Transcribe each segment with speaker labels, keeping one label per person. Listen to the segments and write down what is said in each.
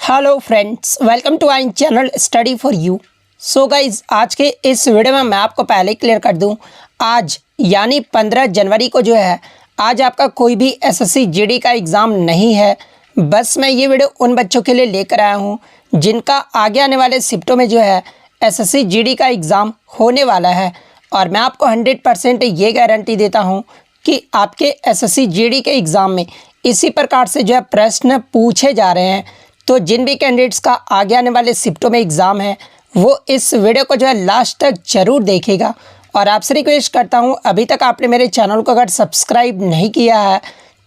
Speaker 1: Hello friends, welcome to our channel study for you. So guys, आज के इस video में मैं आपको पहले क्लियर कर दूं, आज यानी 15 जनवरी को जो है आज आपका कोई भी एसएससी जीडी का एग्ज़ाम नहीं है। बस मैं ये वीडियो उन बच्चों के लिए लेकर आया हूँ जिनका आगे आने वाले शिफ्टों में जो है एसएससी जीडी का एग्ज़ाम होने वाला है। और मैं आपको 100% ये गारंटी देता हूँ कि आपके एसएससी जीडी के एग्ज़ाम में इसी प्रकार से जो है प्रश्न पूछे जा रहे हैं। तो जिन भी कैंडिडेट्स का आगे आने वाले शिफ्टों में एग्ज़ाम है वो इस वीडियो को जो है लास्ट तक ज़रूर देखेगा। और आपसे रिक्वेस्ट करता हूं, अभी तक आपने मेरे चैनल को अगर सब्सक्राइब नहीं किया है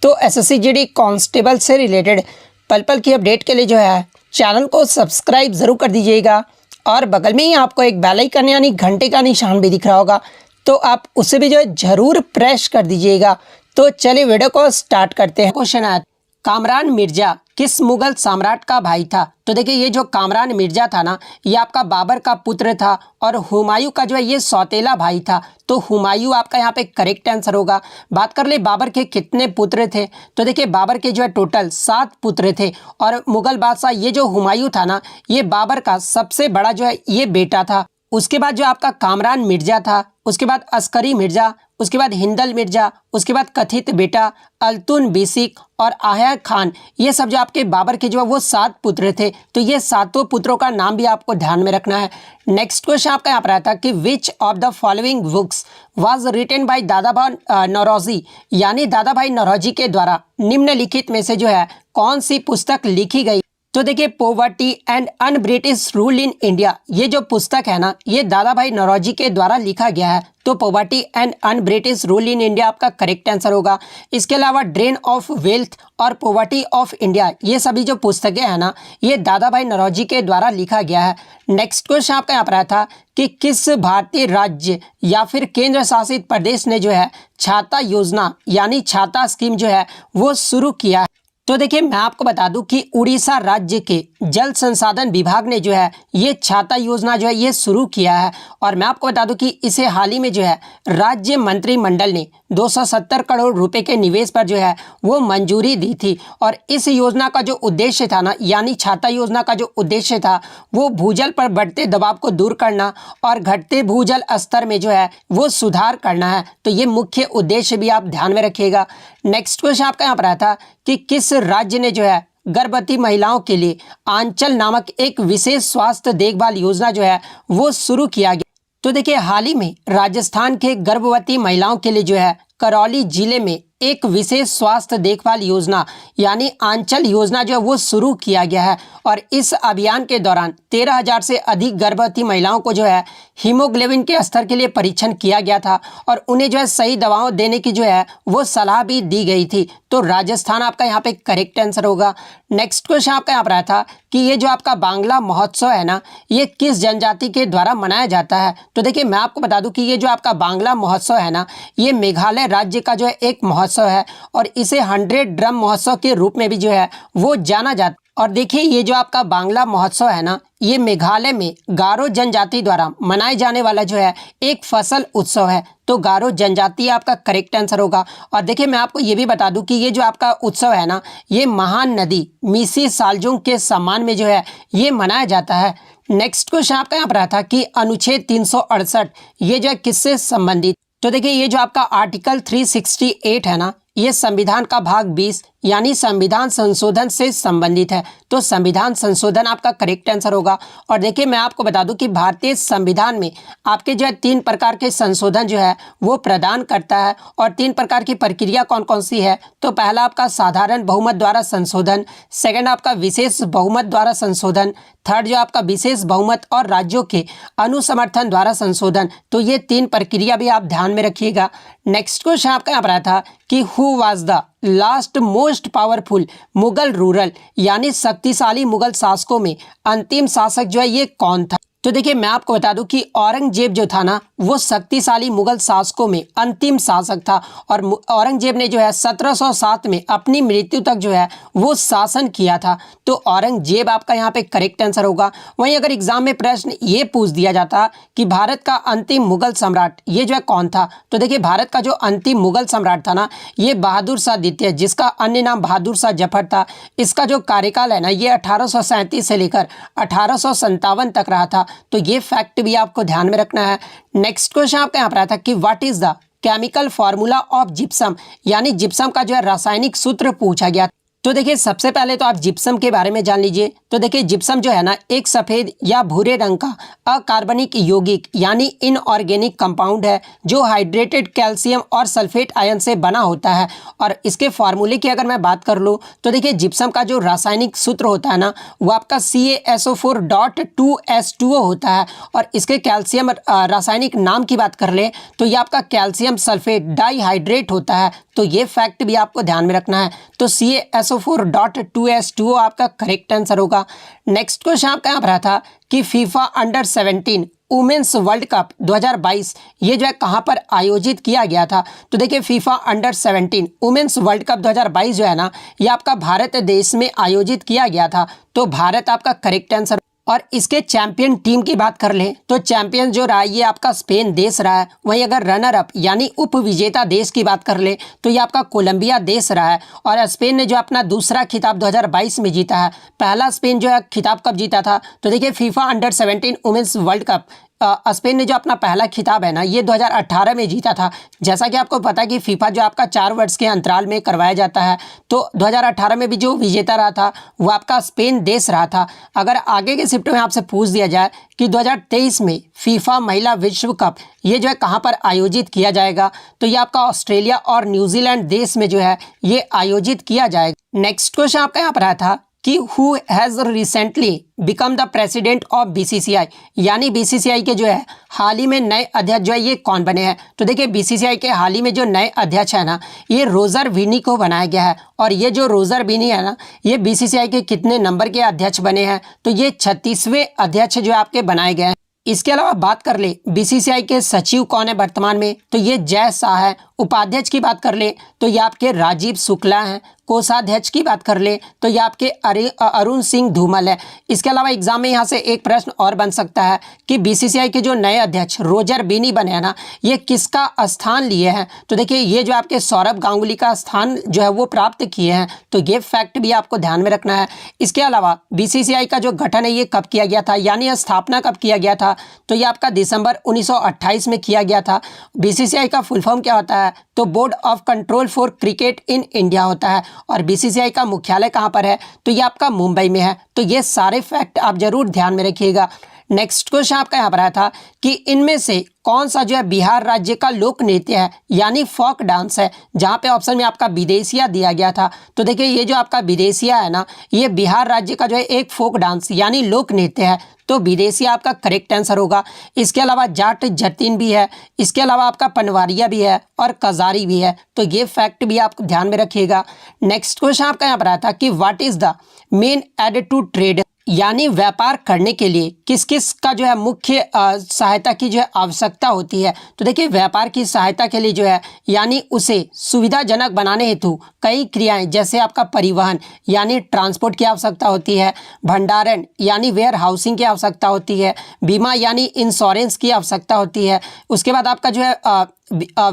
Speaker 1: तो एसएससी जीडी कांस्टेबल से रिलेटेड पल पल की अपडेट के लिए जो है चैनल को सब्सक्राइब ज़रूर कर दीजिएगा। और बगल में ही आपको एक बेल आइकन यानी घंटे का निशान भी दिख रहा होगा, तो आप उसे भी जो है ज़रूर प्रेस कर दीजिएगा। तो चलिए वीडियो को स्टार्ट करते हैं। क्वेश्चन है, कामरान मिर्जा किस मुगल सम्राट का भाई था? तो देखिए, ये जो कामरान मिर्जा था ना, ये आपका बाबर का पुत्र था और हुमायूं का जो है ये सौतेला भाई था। तो हुमायूं आपका यहाँ पे करेक्ट आंसर होगा। बात कर ले बाबर के कितने पुत्र थे, तो देखिए बाबर के जो है टोटल 7 पुत्र थे। और मुगल बादशाह ये जो हुमायूं था ना, ये बाबर का सबसे बड़ा जो है ये बेटा था। उसके बाद जो आपका कामरान मिर्जा था, उसके बाद अस्करी मिर्जा, उसके बाद हिंदल मिर्जा, उसके बाद कथित बेटा अल्तुन बिसिक और आया खान, ये सब जो आपके बाबर के जो है वो 7 पुत्र थे। तो ये 7 पुत्रों का नाम भी आपको ध्यान में रखना है। नेक्स्ट क्वेश्चन आपका यहाँ पर आता है कि which of the following books was written by Dadabhai Naoroji, यानी दादाभाई नौरोजी के द्वारा निम्नलिखित में से जो है कौन सी पुस्तक लिखी गई? तो देखिए, poverty and un British rule in India, ये जो पुस्तक है ना, ये दादाभाई नौरोजी के द्वारा लिखा गया है। तो poverty and un British rule in India आपका करेक्ट आंसर होगा। इसके अलावा ड्रेन ऑफ वेल्थ और पॉवर्टी ऑफ इंडिया, ये सभी जो पुस्तकें हैं ना, ये दादाभाई नौरोजी के द्वारा लिखा गया है। नेक्स्ट क्वेश्चन आपका यहाँ पर आया था कि किस भारतीय राज्य या फिर केंद्र शासित प्रदेश ने जो है छाता योजना यानी छाता स्कीम जो है वो शुरू किया है? तो देखिए, मैं आपको बता दूं कि उड़ीसा राज्य के जल संसाधन विभाग ने जो है ये छाता योजना जो है ये शुरू किया है। और मैं आपको बता दूं कि इसे हाल ही में जो है राज्य मंत्रिमंडल ने 270 करोड़ रुपए के निवेश पर जो है वो मंजूरी दी थी। और इस योजना का जो उद्देश्य था ना, यानी छाता योजना का जो उद्देश्य था वो भूजल पर बढ़ते दबाव को दूर करना और घटते भूजल स्तर में जो है वो सुधार करना है। तो ये मुख्य उद्देश्य भी आप ध्यान में रखिएगा। नेक्स्ट क्वेश्चन आपका यहाँ पर आया था कि किस राज्य ने जो है गर्भवती महिलाओं के लिए आंचल नामक एक विशेष स्वास्थ्य देखभाल योजना जो है वो शुरू किया गया? तो देखिए, हाल ही में राजस्थान के गर्भवती महिलाओं के लिए जो है करौली जिले में एक विशेष स्वास्थ्य देखभाल योजना यानी आंचल योजना जो है वो शुरू किया गया है। और इस अभियान के दौरान 13,000 से अधिक गर्भवती महिलाओं को जो है हीमोग्लोबिन के स्तर के लिए परीक्षण किया गया था और उन्हें जो है सही दवाओं देने की जो है वो सलाह भी दी गई थी। तो राजस्थान आपका यहाँ पे करेक्ट आंसर होगा। नेक्स्ट क्वेश्चन आपका यहाँ पर आया था कि ये जो आपका बांग्ला महोत्सव है ना, ये किस जनजाति के द्वारा मनाया जाता है? तो देखिए, मैं आपको बता दूं कि ये जो आपका बांग्ला महोत्सव है ना, ये मेघालय राज्य का जो है एक महोत्सव है और इसे 100 ड्रम महोत्सव के रूप में भी जो है वो जाना जाता है। और देखिए, ये जो आपका बांग्ला महोत्सव है ना, ये मेघालय में गारो जनजाति द्वारा मनाए जाने वाला जो है एक फसल उत्सव है। तो गारो जनजाति आपका करेक्ट आंसर होगा। और देखिए, मैं आपको ये भी बता दूं कि ये जो आपका उत्सव है ना, ये महान नदी मीसी सालजुंग के सम्मान में जो है ये मनाया जाता है। नेक्स्ट क्वेश्चन आपका यहाँ पर आया था कि अनुच्छेद 368 ये जो है किससे संबंधित? तो देखिए, ये जो आपका आर्टिकल 368 है ना, ये संविधान का भाग 20 यानी संविधान संशोधन से संबंधित है। तो संविधान संशोधन आपका करेक्ट आंसर होगा। और देखिए, मैं आपको बता दूं कि भारतीय संविधान में आपके जो है 3 प्रकार के संशोधन जो है वो प्रदान करता है। और 3 प्रकार की प्रक्रिया कौन कौन सी है? तो पहला आपका साधारण बहुमत द्वारा संशोधन, सेकंड आपका विशेष बहुमत द्वारा संशोधन, थर्ड जो आपका विशेष बहुमत और राज्यों के अनुसमर्थन द्वारा संशोधन। तो ये 3 प्रक्रिया भी आप ध्यान में रखिएगा। नेक्स्ट क्वेश्चन आपका यहाँ पर आया था कि who was the last most powerful Mughal rural यानी शक्तिशाली मुगल शासकों में अंतिम शासक जो है ये कौन था? तो देखिए मैं आपको बता दूं कि औरंगजेब जो था ना वो शक्तिशाली मुगल शासकों में अंतिम शासक था और औरंगजेब ने जो है 1707 में अपनी मृत्यु तक जो है वो शासन किया था। तो औरंगजेब आपका यहाँ पे करेक्ट आंसर होगा। वहीं अगर एग्जाम में प्रश्न ये पूछ दिया जाता कि भारत का अंतिम मुगल सम्राट ये जो है कौन था, तो देखिए भारत का जो अंतिम मुगल सम्राट था ना ये बहादुर शाह द्वितीय, जिसका अन्य नाम बहादुर शाह जफर था। इसका जो कार्यकाल है ना ये 1837 से लेकर 1857 तक रहा था। तो ये फैक्ट भी आपको ध्यान में रखना है। नेक्स्ट क्वेश्चन आपका यहाँ पर आया था कि what is the chemical formula of gypsum, यानी जिप्सम का जो है रासायनिक सूत्र पूछा गया। तो देखिए सबसे पहले तो आप जिप्सम के बारे में जान लीजिए। तो देखिए जिप्सम जो है ना एक सफ़ेद या भूरे रंग का अकार्बनिक यौगिक यानी इनऑर्गेनिक कंपाउंड है जो हाइड्रेटेड कैल्शियम और सल्फेट आयन से बना होता है। और इसके फार्मूले की अगर मैं बात कर लूँ तो देखिए जिप्सम का जो रासायनिक सूत्र होता है ना वो आपका CaSO4.2H2O होता है। और इसके कैल्शियम रासायनिक नाम की बात कर ले तो ये आपका कैल्शियम सल्फेट डाईहाइड्रेट होता है। तो ये फैक्ट भी आपको ध्यान में रखना है। तो CaSO4.2H2O आपका करेक्ट आंसर होगा। नेक्स्ट क्वेश्चन आपका यहाँ पर था कि FIFA under 17 women's world cup 2022 ये जो है कहाँ पर आयोजित किया गया था। तो देखिए FIFA under 17 women's world cup 2022 जो है ना ये आपका भारत देश में आयोजित किया गया था। तो भारत आपका करेक्ट आंसर। और इसके चैंपियन टीम की बात कर लें तो चैंपियन जो रहा ये आपका स्पेन देश रहा है। वहीं अगर रनर अप यानी उप विजेता देश की बात कर ले तो ये आपका कोलंबिया देश रहा है। और स्पेन ने जो अपना दूसरा खिताब 2022 में जीता है। पहला स्पेन जो है खिताब कब जीता था, तो देखिए FIFA under 17 women's world cup Spain ने जो अपना पहला खिताब है ना ये 2018 में जीता था। जैसा कि आपको पता है कि फीफा जो आपका 4 वर्ष के अंतराल में करवाया जाता है। तो 2018 में भी जो विजेता रहा था वो आपका स्पेन देश रहा था। अगर आगे के शिफ्ट में आपसे पूछ दिया जाए कि 2023 में फीफा महिला विश्व कप ये जो है कहाँ पर आयोजित किया जाएगा, तो ये आपका ऑस्ट्रेलिया और न्यूजीलैंड देश में जो है ये आयोजित किया जाएगा। नेक्स्ट क्वेश्चन आपका यहाँ पर आया था कि who has recently become the president of BCCI, यानी BCCI के जो है हाल ही में नए अध्यक्ष जो है ये कौन बने हैं। तो देखिए BCCI के हाल ही में जो नए अध्यक्ष है ना ये रोजर विनी को बनाया गया है। और ये जो रोजर विनी है ना ये BCCI के कितने नंबर के अध्यक्ष बने हैं, तो ये 36वें अध्यक्ष जो है आपके बनाए गए हैं। इसके अलावा बात कर ले BCCI के सचिव कौन है वर्तमान में, तो ये जय शाह है। उपाध्यक्ष की बात कर ले तो ये आपके राजीव शुक्ला हैं। कोषाध्यक्ष की बात कर ले तो ये आपके अरुण सिंह धूमल है। इसके अलावा एग्जाम में यहाँ से एक प्रश्न और बन सकता है कि BCCI के जो नए अध्यक्ष रोजर बिनी बने हैं ना ये किसका स्थान लिए हैं। तो देखिए ये जो आपके सौरभ गांगुली का स्थान जो है वो प्राप्त किए हैं। तो ये फैक्ट भी आपको ध्यान में रखना है। इसके अलावा BCCI का जो गठन है ये कब किया गया था, यानी स्थापना कब किया गया था, तो ये आपका दिसंबर 1928 में किया गया था। BCCI का फुल फॉर्म क्या होता है, तो board of control for cricket in India होता है। और BCCI का मुख्यालय कहाँ पर है, तो ये आपका मुंबई में है। तो ये सारे फैक्ट आप जरूर ध्यान में रखिएगा। नेक्स्ट क्वेश्चन आपका यहाँ पर आया था कि इनमें से कौन सा जो है बिहार राज्य का लोक नृत्य है यानी फोक डांस है, जहाँ पे ऑप्शन में आपका विदेशिया दिया गया था। तो देखिए ये जो आपका विदेशिया है ना ये बिहार राज्य का जो है एक फोक डांस यानी लोक नृत्य है। तो विदेशिया आपका करेक्ट आंसर होगा। इसके अलावा जाट जतिन भी है, इसके अलावा आपका पनवारिया भी है और कजारी भी है। तो ये फैक्ट भी आप ध्यान में रखिएगा। नेक्स्ट क्वेश्चन आपका यहाँ पर आया था कि what is the main aid to trade, यानी व्यापार करने के लिए किस किस का जो है मुख्य सहायता की जो है आवश्यकता होती है। तो देखिए व्यापार की सहायता के लिए जो है यानी उसे सुविधाजनक बनाने हेतु कई क्रियाएं जैसे आपका परिवहन यानी ट्रांसपोर्ट की आवश्यकता होती है, भंडारण यानी वेयर हाउसिंग की आवश्यकता होती है, बीमा यानी इंश्योरेंस की आवश्यकता होती है। उसके बाद आपका जो है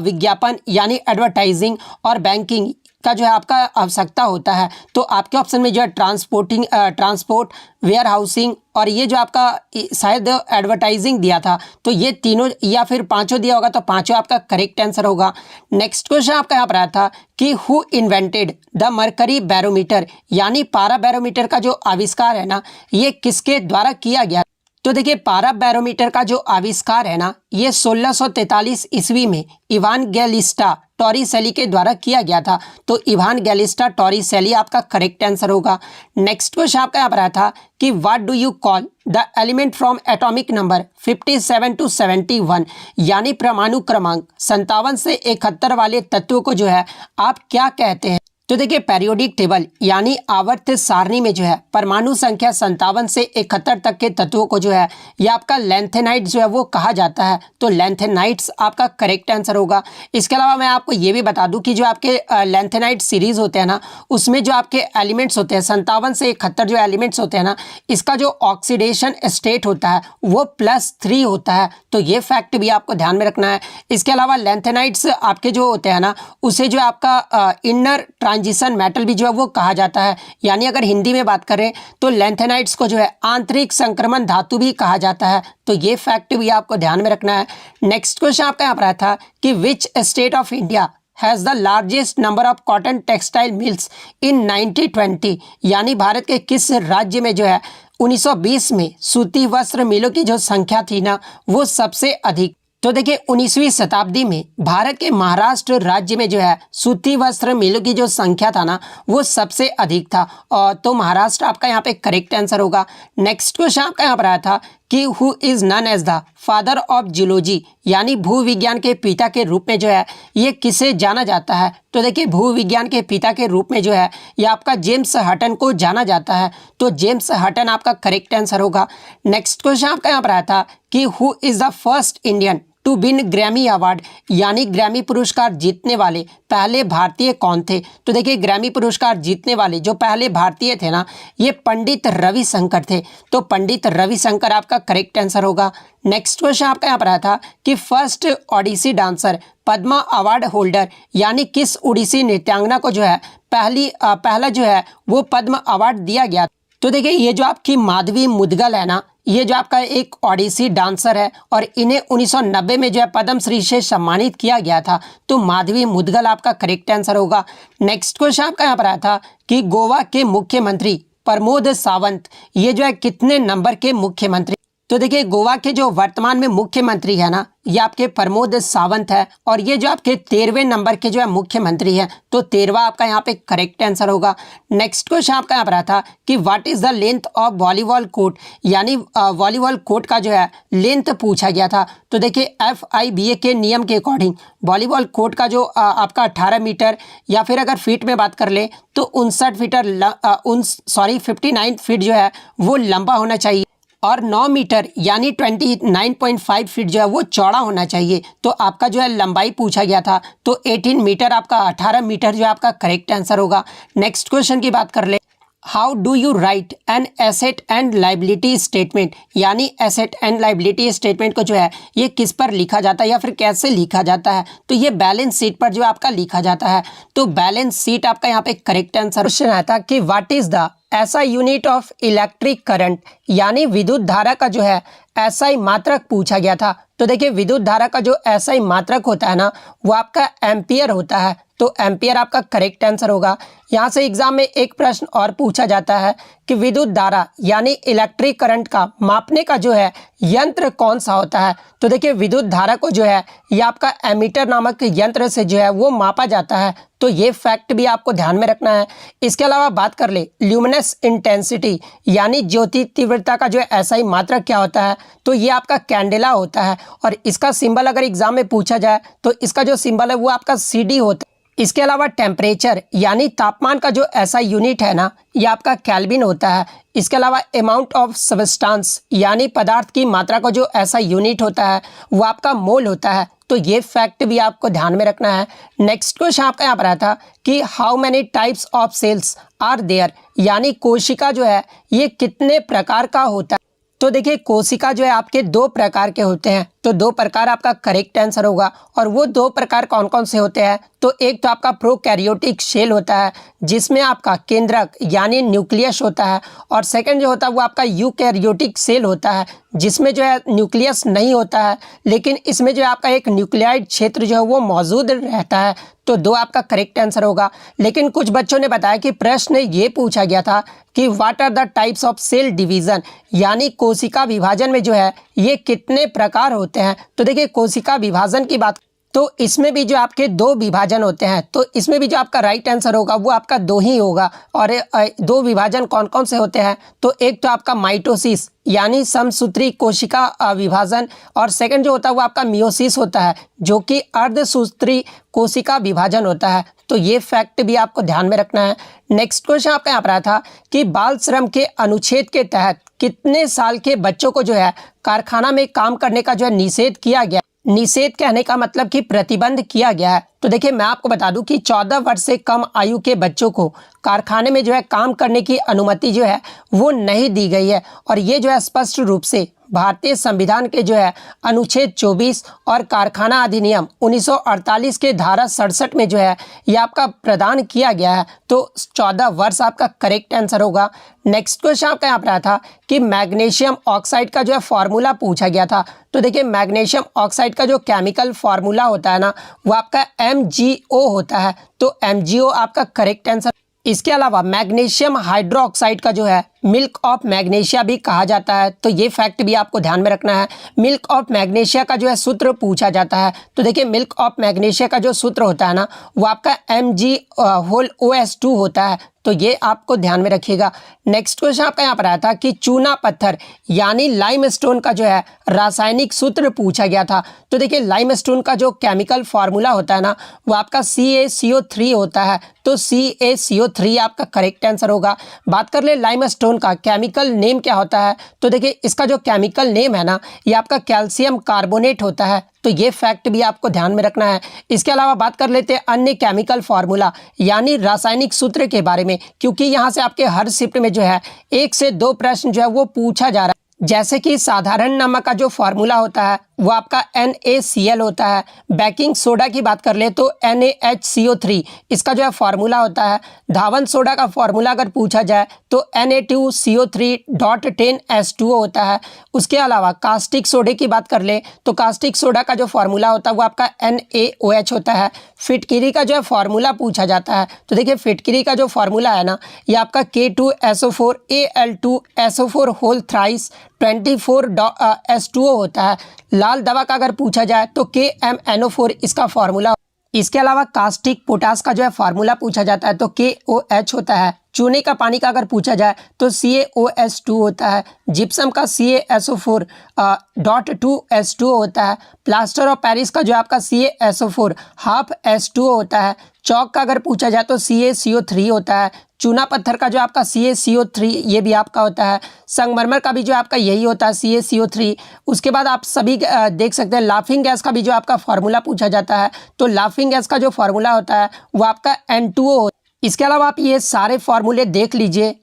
Speaker 1: विज्ञापन यानी एडवर्टाइजिंग और बैंकिंग का जो है आपका आवश्यकता होता है। तो आपके ऑप्शन में जो है ट्रांसपोर्ट, वेयर हाउसिंग और ये जो आपका शायद एडवर्टाइजिंग दिया था, तो ये तीनों या फिर पांचों दिया होगा तो पांचों आपका करेक्ट आंसर होगा। नेक्स्ट क्वेश्चन आपका यहाँ पर आया था कि who invented the mercury barometer, यानी पारा बैरोमीटर का जो आविष्कार है ना ये किसके द्वारा किया गया। तो देखिए पारा बैरोमीटर का जो आविष्कार है ना ये 1643 ईस्वी में इवान गैलिस्टा टॉरिसेली के द्वारा किया गया था। तो इवान गैलिस्टा टॉरिसेली आपका करेक्ट आंसर होगा। नेक्स्ट क्वेश्चन आपका यहाँ पर आया था कि what do you call the element from atomic number 57 to 71, यानी परमाणु क्रमांक 57 से 71 वाले तत्व को जो है आप क्या कहते हैं। तो देखिए पेरियोडिक टेबल यानी आवर्त सारणी में जो है परमाणु संख्या 57 से 71 तक के तत्वों को जो है ये आपका लेंथेनाइट जो है वो कहा जाता है। तो लेंथेनाइट्स आपका करेक्ट आंसर होगा। इसके अलावा मैं आपको ये भी बता दूं कि जो आपके लेंथेनाइट सीरीज होते हैं ना, उसमें जो आपके एलिमेंट्स होते हैं 57 से 71 जो एलिमेंट्स होते हैं ना, इसका जो ऑक्सीडेशन स्टेट होता है वो +3 होता है। तो ये फैक्ट भी आपको ध्यान में रखना है। इसके अलावा लेंथेनाइट्स आपके जो होते हैं ना, उसे जो आपका इनर ट्रांजिशन मेटल भी जो है वो कहा जाता है। यानी अगर हिंदी में बात करें तो लेंथेनाइट्स को जो है आंतरिक संक्रमण धातु भी कहा जाता है। तो ये फैक्ट भी आपको ध्यान में रखना है। नेक्स्ट क्वेश्चन आपका यहाँ पर आया था कि which state of India has the largest number of cotton textile mills in 1920, यानी भारत के किस राज्य में जो है 1920 में सूती वस्त्र मिलों की जो संख्या थी ना वो सबसे अधिक। तो देखिए 19वीं शताब्दी में भारत के महाराष्ट्र राज्य में जो है सूती वस्त्र मिलों की जो संख्या था ना वो सबसे अधिक था। और तो महाराष्ट्र आपका यहाँ पे करेक्ट आंसर होगा। नेक्स्ट क्वेश्चन आपका यहाँ पर आया था कि who is known as the father of geology, यानी भूविज्ञान के पिता के रूप में जो है ये किसे जाना जाता है। तो देखिए भूविज्ञान के पिता के रूप में जो है ये आपका जेम्स हटन को जाना जाता है। तो जेम्स हटन आपका करेक्ट आंसर होगा। नेक्स्ट क्वेश्चन आपका यहाँ पर आया था कि who is the first Indian to win Grammy award, यानी ग्रैमी पुरस्कार जीतने वाले पहले भारतीय कौन थे। तो देखिए ग्रैमी पुरस्कार जीतने वाले जो पहले भारतीय थे ना ये पंडित रविशंकर थे। तो पंडित रविशंकर आपका करेक्ट आंसर होगा। नेक्स्ट क्वेश्चन आपका यहाँ पर आया था कि first Odissi dancer Padma award holder, यानी किस ओडिसी नृत्यांगना को जो है पहला जो है वो पद्म अवार्ड दिया गया। तो देखिए ये जो आपकी माधवी मुदगल है ना, ये जो आपका एक ओडिसी डांसर है और इन्हें 1990 में जो है पद्मश्री से सम्मानित किया गया था। तो माधवी मुदगल आपका करेक्ट आंसर होगा। नेक्स्ट क्वेश्चन आपका यहाँ पर आया था कि गोवा के मुख्यमंत्री प्रमोद सावंत ये जो है कितने नंबर के मुख्यमंत्री। तो देखिए गोवा के जो वर्तमान में मुख्यमंत्री है ना ये आपके प्रमोद सावंत है और ये जो आपके 13वें नंबर के जो है मुख्यमंत्री हैं। तो 13वां आपका यहाँ पे करेक्ट आंसर होगा। नेक्स्ट क्वेश्चन आपका यहाँ पर आता था कि what is the length of volleyball court, यानी वॉलीबॉल कोर्ट का जो है लेंथ पूछा गया था। तो देखिए FIBA के नियम के अकॉर्डिंग वॉलीबॉल कोर्ट का जो आपका 18 मीटर या फिर अगर फीट में बात कर ले तो 59 फीट जो है वो लंबा होना चाहिए और 9 मीटर यानी 29.5 फीट जो है वो चौड़ा होना चाहिए। तो आपका जो है लंबाई पूछा गया था। तो 18 मीटर आपका 18 मीटर जो है आपका करेक्ट आंसर होगा। नेक्स्ट क्वेश्चन की बात कर ले, how do you right an asset and liability statement, यानी एसेट एंड लाइबिलिटी स्टेटमेंट को जो है ये किस पर लिखा जाता है या फिर कैसे लिखा जाता है। तो ये बैलेंस शीट पर जो आपका लिखा जाता है। तो बैलेंस शीट आपका यहाँ पे करेक्ट आंसर क्वेश्चन आता कि व्हाट इज द ऐसा यूनिट ऑफ इलेक्ट्रिक करंट, यानी विद्युत धारा का जो है SI मात्रक पूछा गया था। तो देखिए विद्युत धारा का जो SI मात्रक होता है ना वो आपका एम्पियर होता है। तो एम्पियर आपका करेक्ट आंसर होगा। यहाँ से एग्जाम में एक प्रश्न और पूछा जाता है कि विद्युत धारा यानी इलेक्ट्रिक करंट का मापने का जो है यंत्र कौन सा होता है। तो देखिए विद्युत धारा को जो है ये आपका एमीटर नामक यंत्र से जो है वो मापा जाता है। तो ये फैक्ट भी आपको ध्यान में रखना है। इसके अलावा बात कर ले ल्यूमिनस इंटेंसिटी, यानी ज्योति तीव्रता का जो है SI मात्रक क्या होता है। तो ये आपका कैंडेला होता है और इसका सिंबल अगर एग्जाम में पूछा जाए तो इसका जो सिंबल है वो आपका CD होता है। इसके अलावा टेम्परेचर यानी तापमान का जो SI यूनिट है ना ये आपका केल्विन होता है। इसके अलावा अमाउंट ऑफ सब्सटेंस यानी पदार्थ की मात्रा का जो SI यूनिट होता है वो आपका मोल होता है। तो ये फैक्ट भी आपको ध्यान में रखना है। नेक्स्ट क्वेश्चन आपका यहाँ पर आया था कि how many types of cells are there, यानी कोशिका जो है ये कितने प्रकार का होता है। तो देखिए कोशिका जो है आपके 2 प्रकार के होते हैं। तो 2 प्रकार आपका करेक्ट आंसर होगा। और वो 2 प्रकार कौन कौन से होते हैं। तो एक तो आपका प्रोकैरियोटिक सेल होता है जिसमें आपका केंद्रक यानी न्यूक्लियस होता है और सेकंड जो होता है वो आपका यूकैरियोटिक सेल होता है जिसमें जो है न्यूक्लियस नहीं होता है लेकिन इसमें जो है आपका एक न्यूक्लियाइड क्षेत्र जो है वो मौजूद रहता है। तो 2 आपका करेक्ट आंसर होगा। लेकिन कुछ बच्चों ने बताया कि प्रश्न ये पूछा गया था कि what are the types of cell division, यानी कोशिका विभाजन में जो है ये कितने प्रकार होते हैं। तो देखिए कोशिका विभाजन की बात तो इसमें भी जो आपके 2 विभाजन होते हैं। तो इसमें भी जो आपका राइट आंसर होगा वो आपका 2 ही होगा। और 2 विभाजन कौन कौन से होते हैं। तो एक तो आपका माइटोसिस यानी समसूत्री कोशिका विभाजन और सेकंड जो होता है वो आपका मियोसिस होता है जो कि अर्धसूत्री कोशिका विभाजन होता है। तो ये फैक्ट भी आपको ध्यान में रखना है। नेक्स्ट क्वेश्चन आपका यहाँ पर आया था कि बाल श्रम के अनुच्छेद के तहत कितने साल के बच्चों को जो है कारखाना में काम करने का जो है निषेध किया गया। निषेध कहने का मतलब कि प्रतिबंध किया गया है। तो देखिए मैं आपको बता दूं कि 14 वर्ष से कम आयु के बच्चों को कारखाने में जो है काम करने की अनुमति जो है वो नहीं दी गई है। और ये जो है स्पष्ट रूप से भारतीय संविधान के जो है अनुच्छेद 24 और कारखाना अधिनियम 1948 के धारा 67 में जो है ये आपका प्रदान किया गया है। तो 14 वर्ष आपका करेक्ट आंसर होगा। नेक्स्ट क्वेश्चन आपका यहाँ पर आया था कि मैग्नीशियम ऑक्साइड का जो है फॉर्मूला पूछा गया था। तो देखिए मैग्नीशियम ऑक्साइड का जो केमिकल फॉर्मूला होता है ना वो आपका MgO होता है। तो MgO आपका करेक्ट आंसर। इसके अलावा मैग्नीशियम हाइड्रोक्साइड का जो है मिल्क ऑफ मैग्नीशिया भी कहा जाता है। तो ये फैक्ट भी आपको ध्यान में रखना है। मिल्क ऑफ मैग्नीशिया का जो है सूत्र पूछा जाता है। तो देखिए मिल्क ऑफ मैग्नीशिया का जो सूत्र होता है ना वो आपका MgOH2 होता है। तो ये आपको ध्यान में रखिएगा। नेक्स्ट क्वेश्चन आपका यहाँ पर आया था कि चूना पत्थर यानी लाइमस्टोन का जो है रासायनिक सूत्र पूछा गया था। तो देखिए लाइमस्टोन का जो केमिकल फार्मूला होता है ना वो आपका CaCO3 होता है। तो CaCO3 आपका करेक्ट आंसर होगा। बात कर ले लाइमस्टोन का केमिकल नेम क्या होता है। तो देखिए इसका जो केमिकल नेम है ना ये आपका कैल्शियम कार्बोनेट होता है। तो ये फैक्ट भी आपको ध्यान में रखना है। इसके अलावा बात कर लेते हैं अन्य केमिकल फार्मूला यानी रासायनिक सूत्र के बारे में, क्योंकि यहाँ से आपके हर शिफ्ट में जो है 1 से 2 प्रश्न जो है वो पूछा जा रहा है। जैसे कि साधारण नमक का जो फार्मूला होता है वो आपका NaCl होता है। बेकिंग सोडा की बात कर ले तो NaHCO3 इसका जो है फार्मूला होता है। धावन सोडा का फार्मूला अगर पूछा जाए तो Na2CO3.10H2O होता है। उसके अलावा कास्टिक सोडे की बात कर ले तो कास्टिक सोडा का जो फार्मूला होता है वो आपका NaOH होता है। फिटकिरी का जो है फार्मूला पूछा जाता है। तो देखिए फिटकिरी का जो फार्मूला है ना ये आपका K2SO4Al2SO4 होल थ्राइस 24H2O होता है। लाल दवा का अगर पूछा जाए तो KMNO4 इसका फार्मूला। इसके अलावा कास्टिक पोटास का जो है फार्मूला पूछा जाता है तो KOH होता है। चूने का पानी का अगर पूछा जाए तो CaOH2 होता है। जिप्सम का CaSO4.2H2O होता है। प्लास्टर ऑफ पेरिस का जो आपका CaSO4 हाफ H2O होता है। चौक का अगर पूछा जाए तो CaCO3 होता है। चूना पत्थर का जो आपका CaCO3 ये भी आपका होता है। संगमरमर का भी जो आपका यही होता है CaCO3। उसके बाद आप सभी देख सकते हैं लाफिंग गैस का भी जो आपका फार्मूला पूछा जाता है तो लाफिंग गैस का जो फार्मूला होता है वो आपका N2O। इसके अलावा आप ये सारे फार्मूले देख लीजिए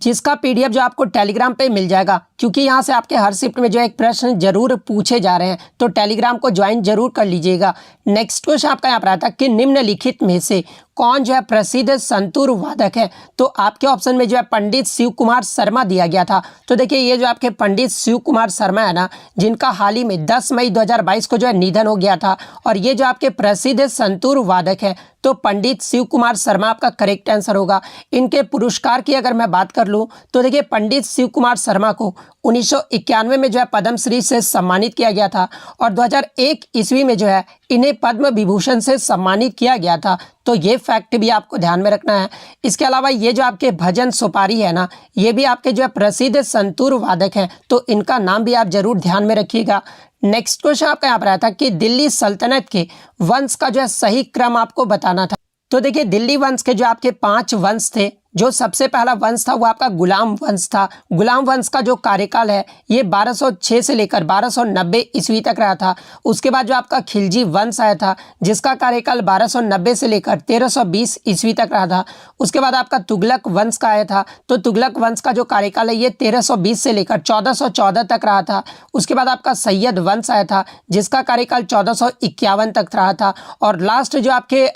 Speaker 1: जिसका PDF जो आपको टेलीग्राम पे मिल जाएगा, क्योंकि यहाँ से आपके हर शिफ्ट में जो एक प्रश्न जरूर पूछे जा रहे हैं। तो टेलीग्राम को ज्वाइन जरूर कर लीजिएगा। नेक्स्ट क्वेश्चन आपका यहाँ पर आता है कि निम्नलिखित में से कौन जो है प्रसिद्ध संतूर वादक है। तो आपके ऑप्शन में जो है पंडित शिव कुमार शर्मा दिया गया था। तो देखिए ये जो आपके पंडित शिव कुमार शर्मा है ना जिनका हाल ही में 10 मई 2022 को जो है निधन हो गया था और ये जो आपके प्रसिद्ध संतूर वादक है तो पंडित शिव कुमार शर्मा आपका करेक्ट आंसर होगा। इनके पुरस्कार की अगर मैं बात कर लूँ तो देखिए पंडित शिव कुमार शर्मा को 1991 में जो है पद्मश्री से सम्मानित किया गया था और 2001 ईस्वी में जो है इन्हें पद्म विभूषण से सम्मानित किया गया था। तो ये फैक्ट भी आपको ध्यान में रखना है। इसके अलावा ये जो आपके भजन सुपारी है ना ये भी आपके जो है प्रसिद्ध संतूर वादक हैं तो इनका नाम भी आप जरूर ध्यान में रखिएगा। नेक्स्ट क्वेश्चन आपका यहाँ पर आया था कि दिल्ली सल्तनत के वंश का जो है सही क्रम आपको बताना था। तो देखिए दिल्ली वंश के जो आपके 5 वंश थे। जो सबसे पहला वंश था वो आपका गुलाम वंश था। गुलाम वंश का जो कार्यकाल है ये 1206 से लेकर 1290 ईस्वी तक रहा था। उसके बाद जो आपका खिलजी वंश आया था जिसका कार्यकाल 1290 से लेकर 1320 ईस्वी तक रहा था। उसके बाद आपका तुगलक वंश का आया था तो तुगलक वंश का जो कार्यकाल है ये 1320 से लेकर 1414 तक रहा था। उसके बाद आपका सैयद वंश आया था जिसका कार्यकाल 1451 तक रहा था। और लास्ट जो आपके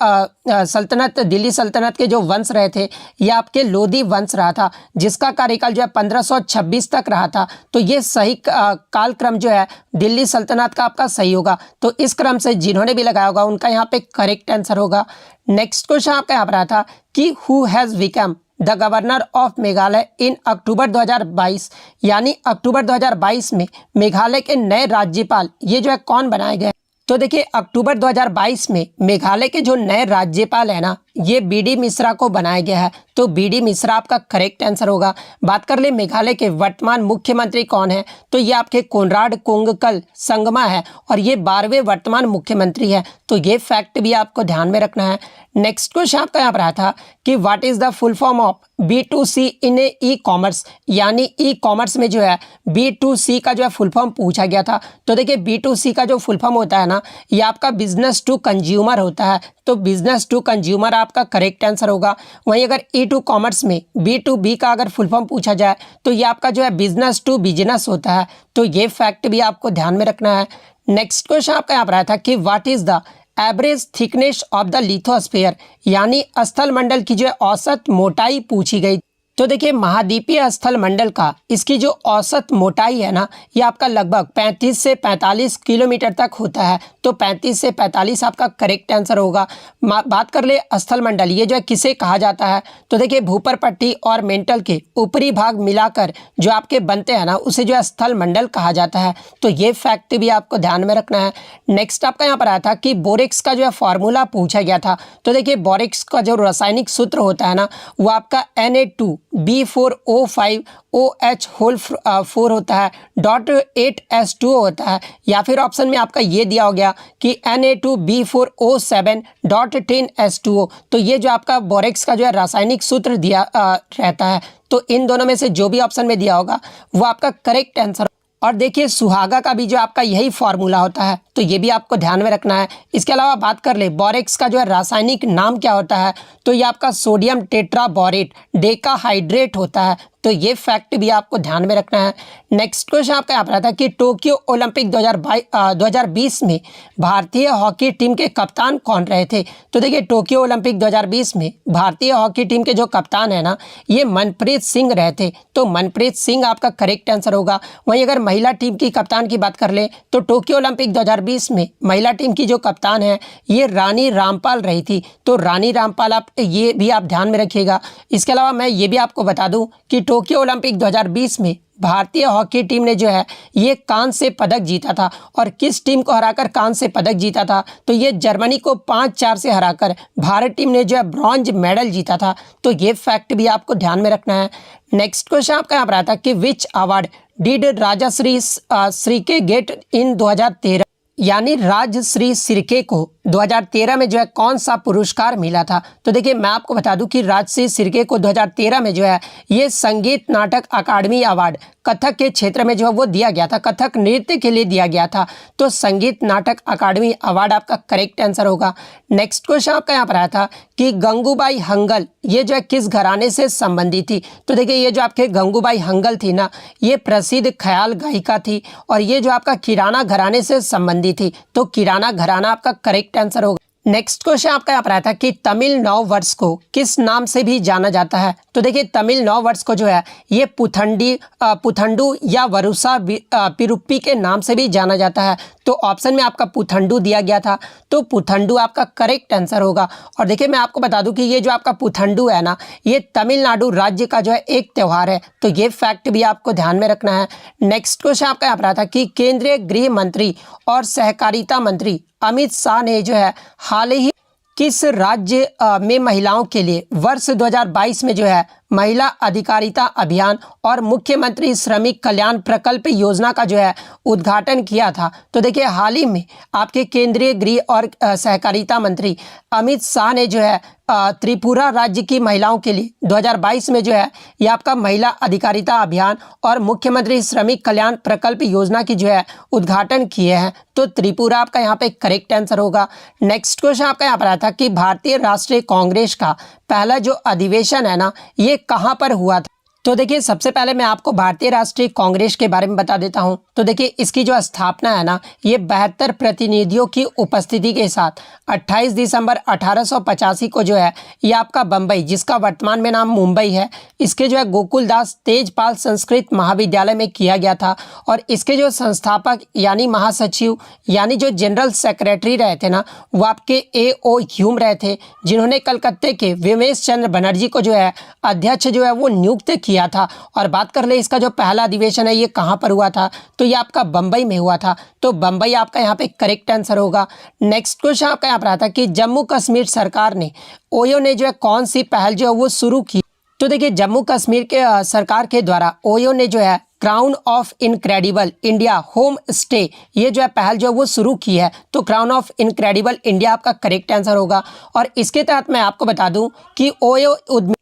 Speaker 1: सल्तनत दिल्ली सल्तनत के जो वंश रहे थे ये आपके लोधी वंश रहा था जिसका कार्यकाल जो है 1526 तक रहा था। तो ये सही कालक्रम जो है दिल्ली सल्तनत का आपका सही होगा। तो इस क्रम से जिन्होंने भी लगाया होगा उनका यहाँ पे करेक्ट आंसर होगा। नेक्स्ट क्वेश्चन आपका यहाँ पर आया था कि who has become the governor of Meghalaya in October 2022 यानी अक्टूबर 2022 में मेघालय के नए राज्यपाल ये जो है कौन बनाए गए। तो देखिए अक्टूबर 2022 में मेघालय के जो नए राज्यपाल है ना ये BD मिश्रा को बनाया गया है। तो तो बीडी मिश्रा आपका करेक्ट आंसर होगा। बात कर ले मेघालय के वर्तमान मुख्यमंत्री कौन है, तो ये आपके कोनराड कोंगकल संगमा है और ये 12वें वर्तमान मुख्यमंत्री है। तो ये फैक्ट भी आपको ध्यान में रखना है। नेक्स्ट क्वेश्चन आपका यहाँ पर आया था कि what is the full form of B2C in e commerce, यानी ई कॉमर्स में जो है B2C का जो है फुल फॉर्म पूछा गया था। तो देखिए B2C का जो फुल फॉर्म होता है ना, ये आपका बिजनेस टू कंज्यूमर होता है। तो बिजनेस टू कंज्यूमर आपका करेक्ट आंसर होगा। वहीं अगर E2 कॉमर्स में B2B का अगर फुल फॉर्म पूछा जाए तो ये आपका जो है बिजनेस टू बिजनेस होता है। तो ये फैक्ट भी आपको ध्यान में रखना है। नेक्स्ट क्वेश्चन आपका यहाँ पर आया था कि what is the average thickness of the lithosphere, यानी स्थल मंडल की जो है औसत मोटाई पूछी गई। तो देखिए महाद्वीपीय स्थल मंडल का इसकी जो औसत मोटाई है ना, ये आपका लगभग 35 से 45 किलोमीटर तक होता है। तो 35 से 45 आपका करेक्ट आंसर होगा। बात कर ले स्थल मंडल, ये जो है किसे कहा जाता है, तो देखिए भूपर पट्टी और मेंटल के ऊपरी भाग मिलाकर जो आपके बनते हैं ना, उसे जो है स्थल मंडल कहा जाता है। तो ये फैक्ट भी आपको ध्यान में रखना है। नेक्स्ट आपका यहाँ पर आया था कि बोरेक्स का जो है फॉर्मूला पूछा गया था। तो देखिए बोरेक्स का जो रासायनिक सूत्र होता है ना, वो आपका Na2B4O5OH होल 4 होता है, .8S2O होता है, या फिर ऑप्शन में आपका ये दिया हो गया कि Na2B4O7.10S2O। तो ये जो आपका बोरेक्स का जो है रासायनिक सूत्र दिया रहता है। तो इन दोनों में से जो भी ऑप्शन में दिया होगा वो आपका करेक्ट आंसर। और देखिए सुहागा का भी जो आपका यही फॉर्मूला होता है, तो ये भी आपको ध्यान में रखना है। इसके अलावा बात कर ले बोरेक्स का जो है रासायनिक नाम क्या होता है, तो ये आपका सोडियम टेट्राबोरेट डेकाहाइड्रेट होता है। तो ये फैक्ट भी आपको ध्यान में रखना है। नेक्स्ट क्वेश्चन आपका यहाँ पर आता है कि टोक्यो ओलंपिक 2020 में भारतीय हॉकी टीम के कप्तान कौन रहे थे। तो देखिए टोक्यो ओलंपिक 2020 में भारतीय हॉकी टीम के जो कप्तान है ना, ये मनप्रीत सिंह रहे थे। तो मनप्रीत सिंह आपका करेक्ट आंसर होगा। वहीं अगर महिला टीम की कप्तान की बात कर ले तो टोक्यो ओलंपिक 2020 में महिला टीम की जो कप्तान है ये रानी रामपाल रही थी। तो रानी रामपाल आप ये भी आप ध्यान में रखिएगा। इसके अलावा मैं ये भी आपको बता दूं कि टोक्यो ओलंपिक 2020 में भारतीय हॉकी टीम ने जो है ये कांस्य पदक जीता था। और किस टीम को हराकर कांस्य पदक जीता था, तो ये जर्मनी को 5-4 से हराकर भारत टीम ने जो है ब्रॉन्ज मेडल जीता था। तो ये फैक्ट भी आपको ध्यान में रखना है। नेक्स्ट क्वेश्चन आपका यहाँ पर आता है कि which award did Rajshri Sirke get in 2013, यानी राजश्री सिर्के को 2013 में जो है कौन सा पुरस्कार मिला था। तो देखिए मैं आपको बता दूं कि राजश्री सिर्के को 2013 में जो है ये संगीत नाटक अकादमी अवार्ड कथक के क्षेत्र में जो है वो दिया गया था, कथक नृत्य के लिए दिया गया था। तो संगीत नाटक अकादमी अवार्ड आपका करेक्ट आंसर होगा। नेक्स्ट क्वेश्चन आपका यहाँ पर आया था कि गंगूबाई हंगल ये जो है किस घराने से संबंधित थी। तो देखिए ये जो आपके गंगूबाई हंगल थी ना, ये प्रसिद्ध ख्याल गायिका थी और ये जो आपका किराना घराने से संबंधित थी। तो किराना घराना आपका करेक्ट आंसर होगा। नेक्स्ट क्वेश्चन आपका यहाँ पर आया था कि तमिल नव वर्ष को किस नाम से भी जाना जाता है। तो देखिए तमिल नव वर्ष को जो है ये पुथंडू या वरुसा पिरुप्पी के नाम से भी जाना जाता है। तो ऑप्शन में आपका पुथंडू दिया गया था, तो पुथंडू आपका करेक्ट आंसर होगा। और देखिए मैं आपको बता दूं कि ये जो आपका पुथंडू है ना, ये तमिलनाडु राज्य का जो है एक त्यौहार है। तो ये फैक्ट भी आपको ध्यान में रखना है। नेक्स्ट क्वेश्चन आपका यहाँ पर आया था कि केंद्रीय गृह मंत्री और सहकारिता मंत्री अमित शाह ने जो है हाल ही किस राज्य में महिलाओं के लिए वर्ष 2022 में जो है महिला अधिकारिता अभियान और मुख्यमंत्री श्रमिक कल्याण प्रकल्प योजना का जो है उद्घाटन किया था। तो देखिए हाल ही में आपके केंद्रीय गृह और सहकारिता मंत्री अमित शाह ने जो है त्रिपुरा राज्य की महिलाओं के लिए 2022 में जो है ये आपका महिला अधिकारिता अभियान और मुख्यमंत्री श्रमिक कल्याण प्रकल्प योजना की जो है उद्घाटन किए हैं। तो त्रिपुरा आपका यहाँ पे करेक्ट आंसर होगा। नेक्स्ट क्वेश्चन आपका यहाँ पर आया था कि भारतीय राष्ट्रीय कांग्रेस का पहला जो अधिवेशन है ना, ये कहाँ पर हुआ था। तो देखिए सबसे पहले मैं आपको भारतीय राष्ट्रीय कांग्रेस के बारे में बता देता हूं। तो देखिए इसकी जो स्थापना है ना, ये 72 प्रतिनिधियों की उपस्थिति के साथ 28 दिसंबर 1885 को जो है ये आपका बम्बई, जिसका वर्तमान में नाम मुंबई है, इसके जो है गोकुलदास तेजपाल संस्कृत महाविद्यालय में किया गया था। और इसके जो संस्थापक यानी महासचिव यानी जो जनरल सेक्रेटरी रहे थे ना, वो आपके A.O. ह्यूम रहे थे, जिन्होंने कलकत्ते के विमेश चंद्र बनर्जी को जो है अध्यक्ष जो है वो नियुक्त किया था। और बात कर ले इसका जो पहला अधिवेशन है ये कहाँ पर हुआ था, तो ये आपका बम्बई में हुआ था। तो बम्बई आपका यहाँ पे करेक्ट आंसर होगा। नेक्स्ट क्वेश्चन आपका यहाँ पर आता है कि जम्मू कश्मीर सरकार ने ओयो ने जो है कौन सी पहल जो है वो शुरू की। तो देखिए जम्मू कश्मीर के सरकार के द्वारा ओयो ने जो है crown of incredible India home stay ये जो है पहल जो है वो शुरू की है। तो क्राउन ऑफ इनक्रेडिबल इंडिया आपका करेक्ट आंसर होगा। और इसके तहत मैं आपको बता दूं कि ओयो उद्यमी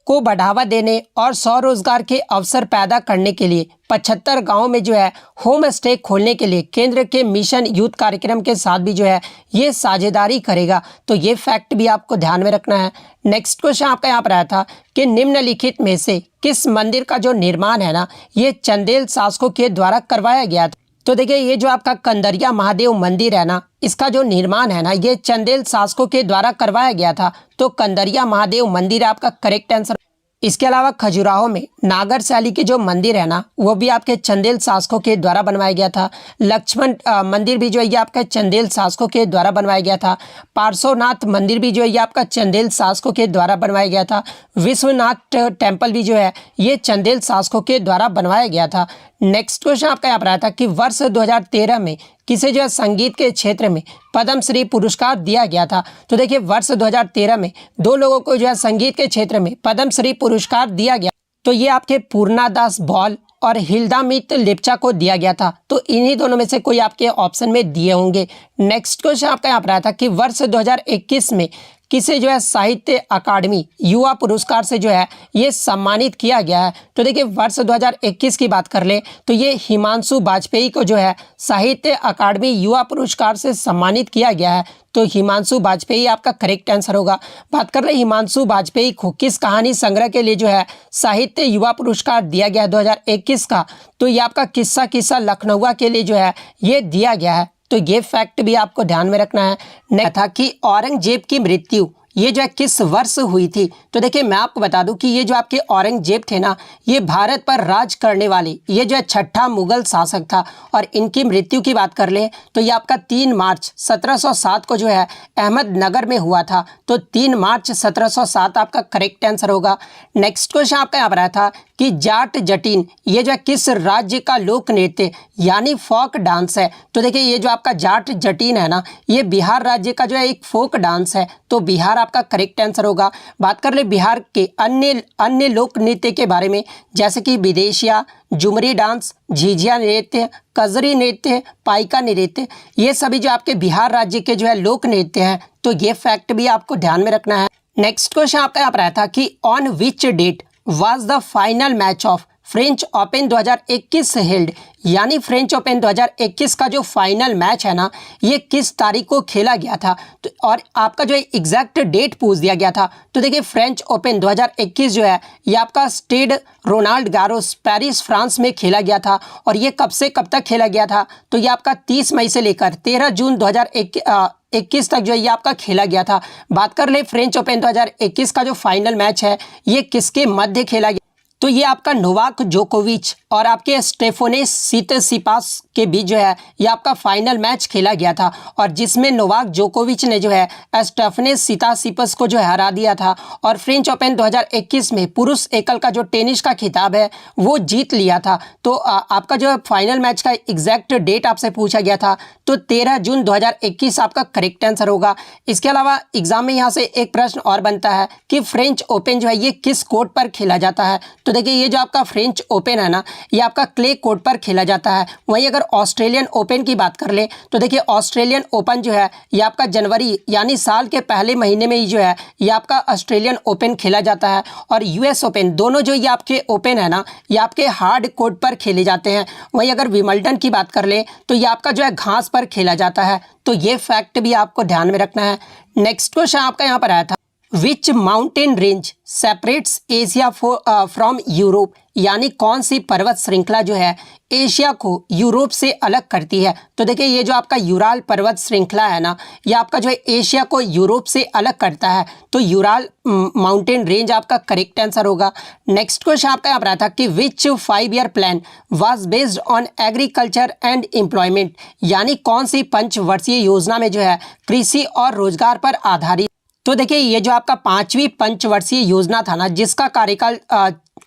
Speaker 1: को बढ़ावा देने और स्वरोजगार के अवसर पैदा करने के लिए 75 गांवों में जो है होम स्टे खोलने के लिए केंद्र के मिशन यूथ कार्यक्रम के साथ भी जो है ये साझेदारी करेगा। तो ये फैक्ट भी आपको ध्यान में रखना है। नेक्स्ट क्वेश्चन आपका यहाँ पर आया था कि निम्नलिखित में से किस मंदिर का जो निर्माण है ना ये चंदेल शासकों के द्वारा करवाया गया था। तो देखिए ये जो आपका कंदरिया महादेव मंदिर है ना इसका जो निर्माण है ना ये चंदेल शासकों के द्वारा करवाया गया था। तो कंदरिया महादेव मंदिर आपका करेक्ट आंसर। इसके अलावा खजुराहो में नागर शैली के जो मंदिर है ना वो भी आपके चंदेल शासकों के द्वारा बनवाया गया था। लक्ष्मण मंदिर भी जो है ये आपका चंदेल शासकों के द्वारा बनवाया गया था। पार्श्वनाथ मंदिर भी जो है ये आपका चंदेल शासकों के द्वारा बनवाया गया था। विश्वनाथ टेम्पल भी जो है ये चंदेल शासकों के द्वारा बनवाया गया था। नेक्स्ट क्वेश्चन आपका यहाँ पर आया था कि वर्ष 2013 में किसे जो है संगीत के क्षेत्र में पद्मश्री पुरस्कार दिया गया था। तो देखिए वर्ष 2013 में दो लोगों को जो है संगीत के क्षेत्र में पद्मश्री पुरस्कार दिया गया। तो ये आपके पूर्णा दास बॉल और हिल्दामित लेप्चा को दिया गया था। तो इन्हीं दोनों में से कोई आपके ऑप्शन में दिए होंगे। नेक्स्ट क्वेश्चन आपका यहाँ पर आया था कि वर्ष 2021 में किसे जो है साहित्य अकादमी युवा पुरस्कार से जो है ये सम्मानित किया गया है। तो देखिए वर्ष 2021 की बात कर ले तो ये हिमांशु वाजपेयी को जो है साहित्य अकादमी युवा पुरस्कार से सम्मानित किया गया है। तो हिमांशु वाजपेयी आपका करेक्ट आंसर होगा। बात कर रहे हिमांशु वाजपेयी को किस कहानी संग्रह के लिए जो है साहित्य युवा पुरस्कार दिया गया 2021 का। तो ये आपका किस्सा लखनऊआ के लिए जो है ये दिया गया है। तो ये फैक्ट भी आपको ध्यान में रखना है। नेक्स्ट था कि औरंगजेब की मृत्यु ये जो है किस वर्ष हुई थी। तो देखिए मैं आपको बता दूं कि ये जो आपके औरंगजेब थे ना ये भारत पर राज करने वाले ये जो है छठा मुगल शासक था। और इनकी मृत्यु की बात कर लें तो ये आपका 3 मार्च 1707 को जो है अहमदनगर में हुआ था। तो 3 मार्च 1707 आपका करेक्ट आंसर होगा। नेक्स्ट क्वेश्चन आपका यहाँ पर आया था कि जाट जटिन ये जो है किस राज्य का लोक नृत्य यानी फोक डांस है। तो देखिए ये जो आपका जाट जटिन है ना ये बिहार राज्य का जो है एक फोक डांस है। तो बिहार आपका करेक्ट आंसर होगा। बात कर ले बिहार के अन्य लोक नृत्य के बारे में जैसे कि विदेशिया, झुमरी डांस, झिझिया नृत्य, कजरी नृत्य, पाइका नृत्य ये सभी जो आपके बिहार राज्य के जो है लोक नृत्य हैं। तो ये फैक्ट भी आपको ध्यान में रखना है। नेक्स्ट क्वेश्चन आपका यहाँ पर आया था कि on which date was the final match of French Open 2021 held यानी फ्रेंच ओपन 2021 का जो फाइनल मैच है ना ये किस तारीख को खेला गया था। तो और आपका जो है एग्जैक्ट डेट पूछ दिया गया था। तो देखिए फ्रेंच ओपन 2021 जो है ये आपका Stade Roland Garros Paris France में खेला गया था। और ये कब से कब तक खेला गया था। तो ये आपका 30 मई से लेकर 13 जून 2021 तक जो है ये आपका खेला गया था। बात कर ले फ्रेंच ओपन 2021 का जो फाइनल मैच है ये किसके मध्य खेला गया। तो ये आपका नोवाक जोकोविच और आपके स्टेफोनेस सितसिपास के बीच जो है ये आपका फाइनल मैच खेला गया था। और जिसमें नोवाक जोकोविच ने जो है स्टेफोनेस सितसिपास को जो है हरा दिया था। और फ्रेंच ओपन 2021 में पुरुष एकल का जो टेनिस का खिताब है वो जीत लिया था। तो आपका जो है फाइनल मैच का एग्जैक्ट डेट आपसे पूछा गया था। तो 13 जून 2021 आपका करेक्ट आंसर होगा। इसके अलावा एग्जाम में यहाँ से एक प्रश्न और बनता है कि फ्रेंच ओपन जो है ये किस कोर्ट पर खेला जाता है। तो देखिए ये जो आपका फ्रेंच ओपन है ना ये आपका क्ले कोर्ट पर खेला जाता है। वहीं अगर ऑस्ट्रेलियन ओपन की बात कर ले तो देखिए ऑस्ट्रेलियन ओपन जो है ये आपका जनवरी यानी साल के पहले महीने में ही जो है ये आपका ऑस्ट्रेलियन ओपन खेला जाता है। और यूएस ओपन दोनों जो ये आपके ओपन है ना ये आपके हार्ड कोर्ट पर खेले जाते हैं। वहीं अगर विमल्टन की बात कर ले तो ये आपका जो है घास पर खेला जाता है। तो ये फैक्ट भी आपको ध्यान में रखना है। नेक्स्ट क्वेश्चन आपका यहाँ पर आया था which mountain range separates Asia from Europe यानी कौन सी पर्वत श्रृंखला जो है एशिया को यूरोप से अलग करती है। तो देखिए ये जो आपका यूराल पर्वत श्रृंखला है ना ये आपका जो है एशिया को यूरोप से अलग करता है। तो यूराल माउंटेन रेंज आपका करेक्ट आंसर होगा। नेक्स्ट क्वेश्चन आपका यहाँ पर आता है कि विच 5 year plan was based on agriculture and employment यानी कौन सी पंचवर्षीय योजना में जो है कृषि और रोजगार पर आधारित। तो देखिए ये जो आपका 5वीं पंचवर्षीय योजना था ना जिसका कार्यकाल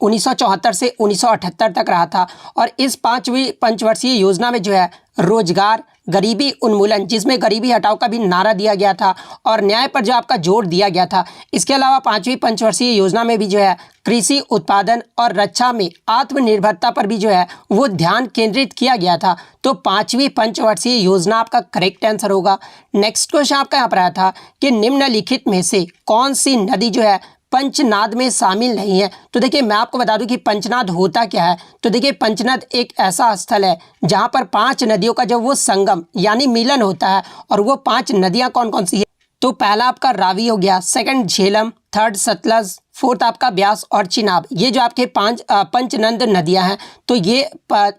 Speaker 1: 1974 से 1978 तक रहा था। और इस पाँचवीं पंचवर्षीय योजना में जो है रोजगार, गरीबी उन्मूलन, जिसमें गरीबी हटाओ का भी नारा दिया गया था, और न्याय पर जो आपका जोर दिया गया था। इसके अलावा पाँचवीं पंचवर्षीय योजना में भी जो है कृषि उत्पादन और रक्षा में आत्मनिर्भरता पर भी जो है वो ध्यान केंद्रित किया गया था। तो पाँचवीं पंचवर्षीय योजना आपका करेक्ट आंसर होगा। नेक्स्ट क्वेश्चन आपका यहाँ पर आया था कि निम्नलिखित में से कौन सी नदी जो है पंचनाद में शामिल नहीं है। तो देखिए मैं आपको बता दूं कि पंचनाद होता क्या है। तो देखिए पंचनाद एक ऐसा स्थल है जहां पर 5 नदियों का जब वो संगम यानी मिलन होता है। और वो 5 नदियां कौन कौन सी है? तो पहला आपका रावी हो गया, second Jhelum, third Sutlej, fourth आपका ब्यास और चिनाब। ये जो आपके 5 पंचनंद नदियां हैं। तो ये